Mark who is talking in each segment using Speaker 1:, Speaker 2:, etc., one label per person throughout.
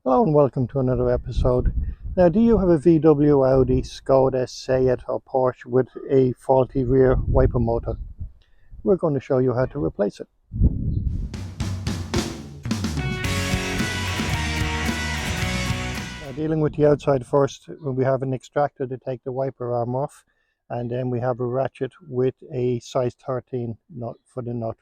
Speaker 1: Hello and welcome to another episode. Now, do you have a VW, Audi, Skoda, Seat or Porsche with a faulty rear wiper motor? We're going to show you how to replace it. Now, dealing with the outside first, we have an extractor to take the wiper arm off, and then we have a ratchet with a size 13 nut for the nut.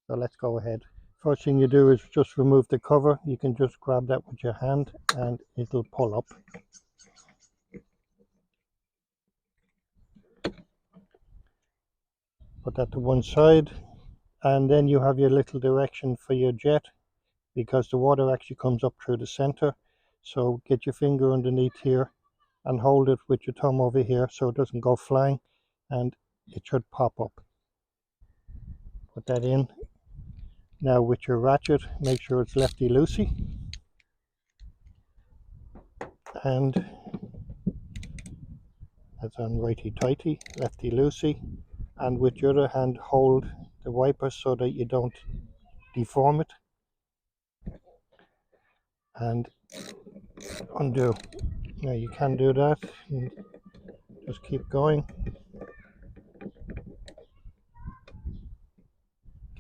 Speaker 1: So let's go ahead. First thing you do is just remove the cover. You can just grab that with your hand and it'll pull up. Put that to one side, and then you have your little direction for your jet, because the water actually comes up through the center. So get your finger underneath here and hold it with your thumb over here so it doesn't go flying, and it should pop up. Put that in. Now with your ratchet, make sure it's lefty loosey, and that's on righty tighty, lefty loosey, and with your other hand hold the wiper so that you don't deform it, and undo. Now you can do that, just keep going.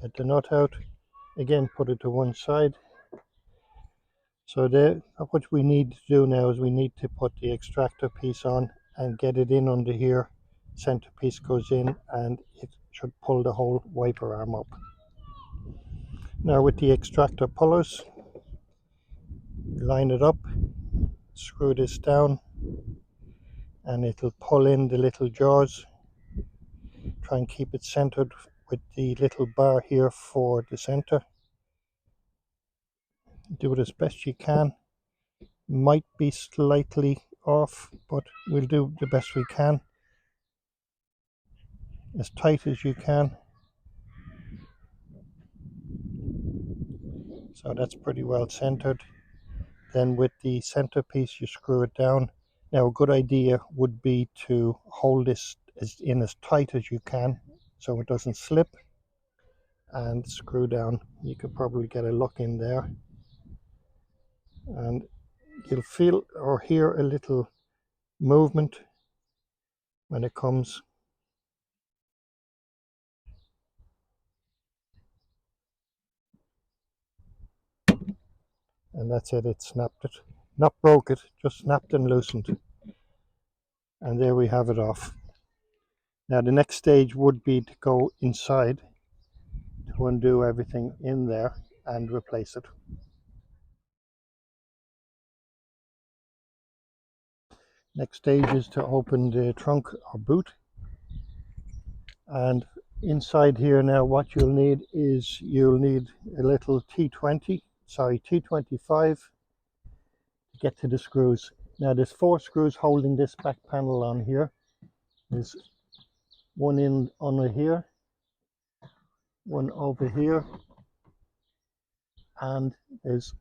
Speaker 1: Get the nut out, again put it to one side. So there, what we need to do now is we need to put the extractor piece on and get it in under here. Center piece goes in and it should pull the whole wiper arm up. Now with the extractor pullers, line it up, screw this down, and it'll pull in the little jaws. Try and keep it centered with the little bar here for the center. Do it as best you can. Might be slightly off, but we'll do the best we can. As tight as you can. So that's pretty well centered. Then with the center piece you screw it down. Now a good idea would be to hold this in as tight as you can so it doesn't slip, and screw down. You could probably get a lock in there, and you'll feel or hear a little movement when it comes. And that's it, it snapped it. Not broke it, just snapped and loosened. And there we have it off. Now the next stage would be to go inside to undo everything in there and replace it. Next stage is to open the trunk or boot. And inside here now what you'll need is a little T25 to get to the screws. Now there's 4 screws holding this back panel on here. There's one in under here, one over here, and there's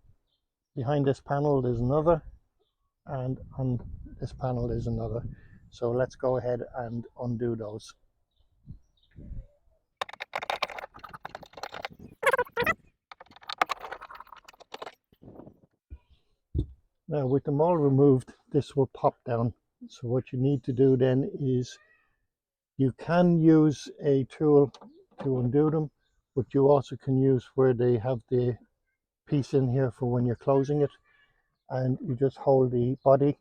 Speaker 1: behind this panel there's another, and on this panel there's another. So let's go ahead and undo those. Now with them all removed, this will pop down. So what you need to do then is you can use a tool to undo them, but you also can use where they have the piece in here for when you're closing it, and you just hold the body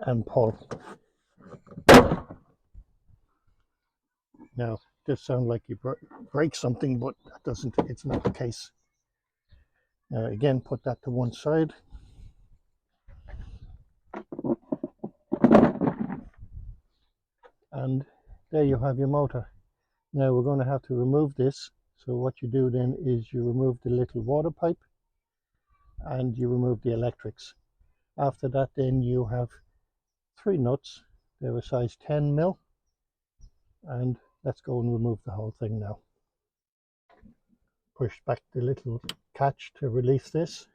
Speaker 1: and pull. Now this sounds like you break something, but that doesn't, it's not the case. Now again, put that to one side. And there you have your motor. Now we're going to have to remove this. So what you do then is you remove the little water pipe and you remove the electrics. After that then you have 3 nuts. They're a size 10 mil, and let's go and remove the whole thing now. Push back the little catch to release this,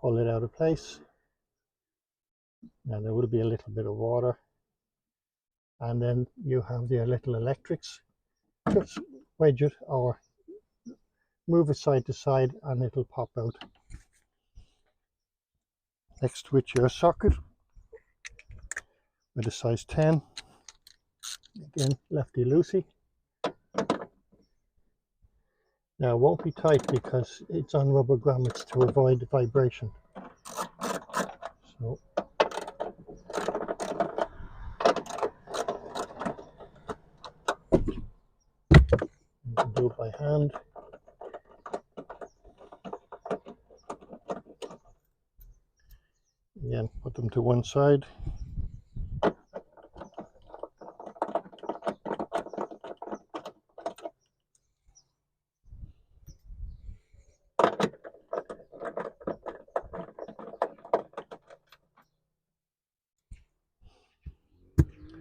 Speaker 1: pull it out of place. Now there will be a little bit of water, and then you have your little electrics. Just wedge it or move it side to side and it'll pop out. Next, with your socket with a size 10, again lefty loosey. Now it won't be tight because it's on rubber grommets to avoid vibration. So you can do it by hand. Again, put them to one side.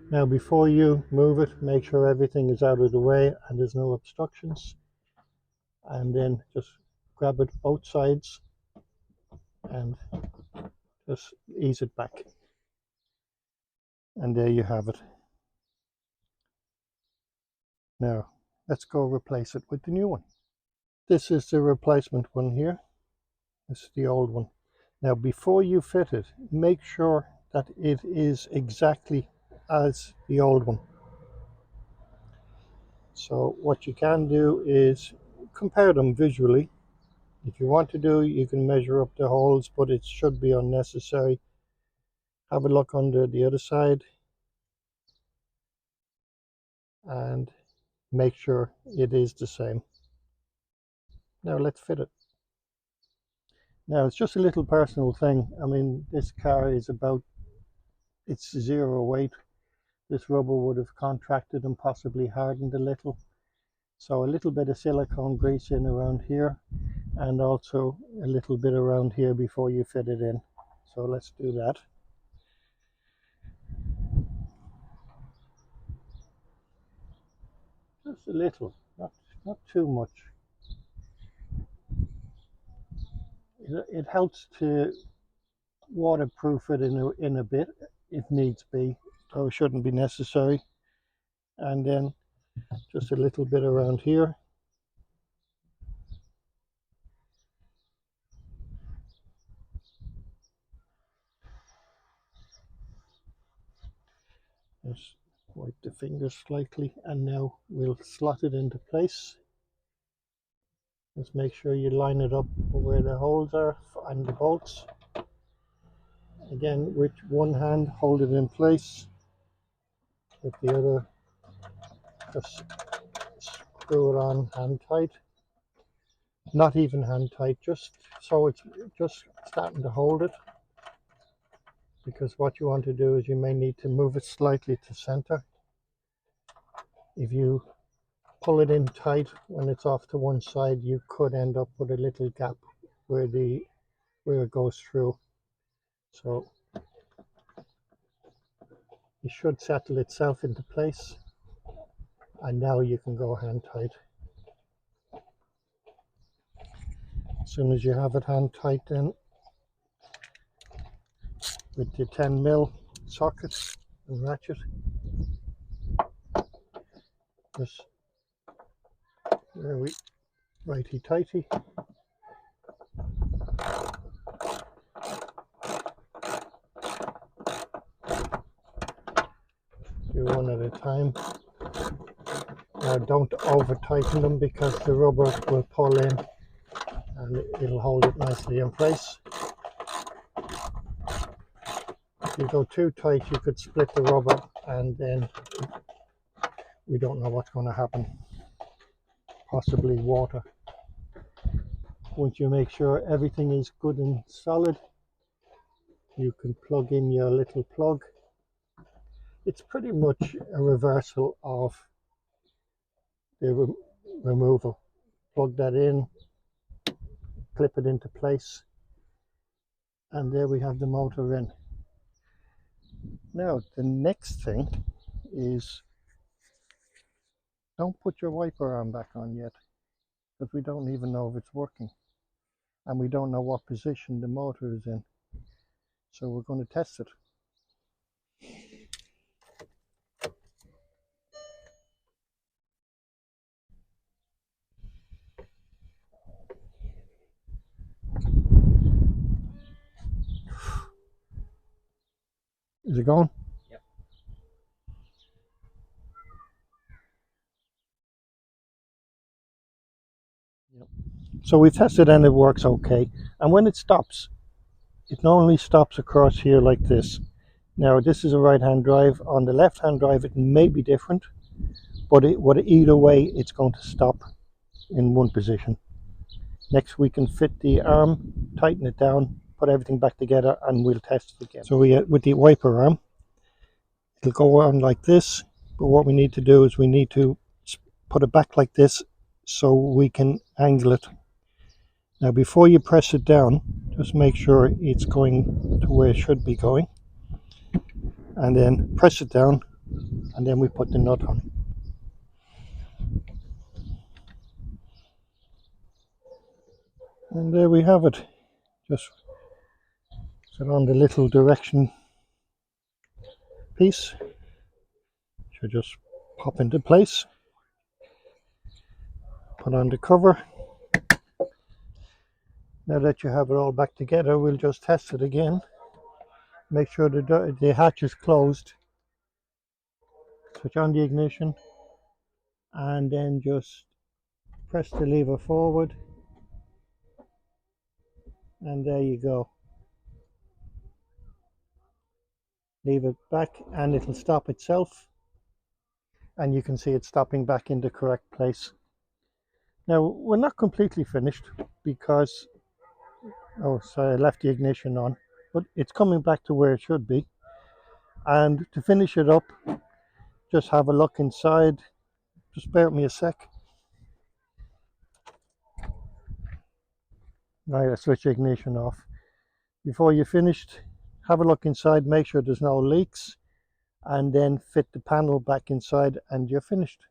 Speaker 1: Now before you move it, make sure everything is out of the way and there's no obstructions. And then just grab it both sides and just ease it back. And there you have it. Now let's go replace it with the new one. This is the replacement one here. This is the old one. Now before you fit it, make sure that it is exactly as the old one. So what you can do is compare them visually. If you want to do, you can measure up the holes, but it should be unnecessary. Have a look under the other side and make sure it is the same. Now let's fit it. Now it's just a little personal thing. I mean, this car is it's 0 weight. This rubber would have contracted and possibly hardened a little. So a little bit of silicone grease in around here and also a little bit around here before you fit it in. So let's do that. Just a little, not too much. It helps to waterproof it in a bit if needs be, so it shouldn't be necessary. And then just a little bit around here. Just wipe the fingers slightly, and now we'll slot it into place. Just make sure you line it up where the holes are and the bolts. Again, with one hand hold it in place, with the other just screw it on hand tight. Not even hand tight, just so it's just starting to hold it, because what you want to do is you may need to move it slightly to center. If you pull it in tight when it's off to one side, you could end up with a little gap where it goes through. So it should settle itself into place, and now you can go hand tight. As soon as you have it hand tight, then with the 10mm socket and ratchet, just righty tighty. Do one at a time. Now don't over tighten them because the rubber will pull in and it'll hold it nicely in place. If you go too tight, you could split the rubber, and then we don't know what's going to happen. Possibly water. Once you make sure everything is good and solid, you can plug in your little plug. It's pretty much a reversal of the removal. Plug that in, clip it into place, and there we have the motor in. Now the next thing is, don't put your wiper arm back on yet, because we don't even know if it's working, and we don't know what position the motor is in, so we're going to test it. Is it going?
Speaker 2: Yep.
Speaker 1: So we tested and it works okay. And when it stops, it normally stops across here like this. Now this is a right hand drive. On the left hand drive it may be different, but either way it's going to stop in one position. Next we can fit the arm, tighten it down, put everything back together, and we'll test it again. So with the wiper arm, it'll go on like this, but what we need to do is we need to put it back like this so we can angle it. Now before you press it down, just make sure it's going to where it should be going, and then press it down, and then we put the nut on. And there we have it. Just set on the little direction piece. Should just pop into place. Put on the cover. Now that you have it all back together, we'll just test it again. Make sure the hatch is closed. Switch on the ignition, and then just press the lever forward, and there you go. Leave it back and it'll stop itself, and you can see it stopping back in the correct place. Now we're not completely finished because, oh sorry, I left the ignition on, but it's coming back to where it should be. And to finish it up, just have a look inside. Just bear with me a sec. Right, I switch the ignition off. Before you're finished, have a look inside, make sure there's no leaks, and then fit the panel back inside and you're finished.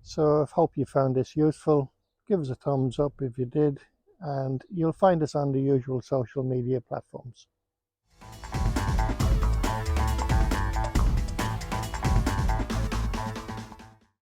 Speaker 1: So I hope you found this useful. Give us a thumbs up if you did, and you'll find us on the usual social media platforms.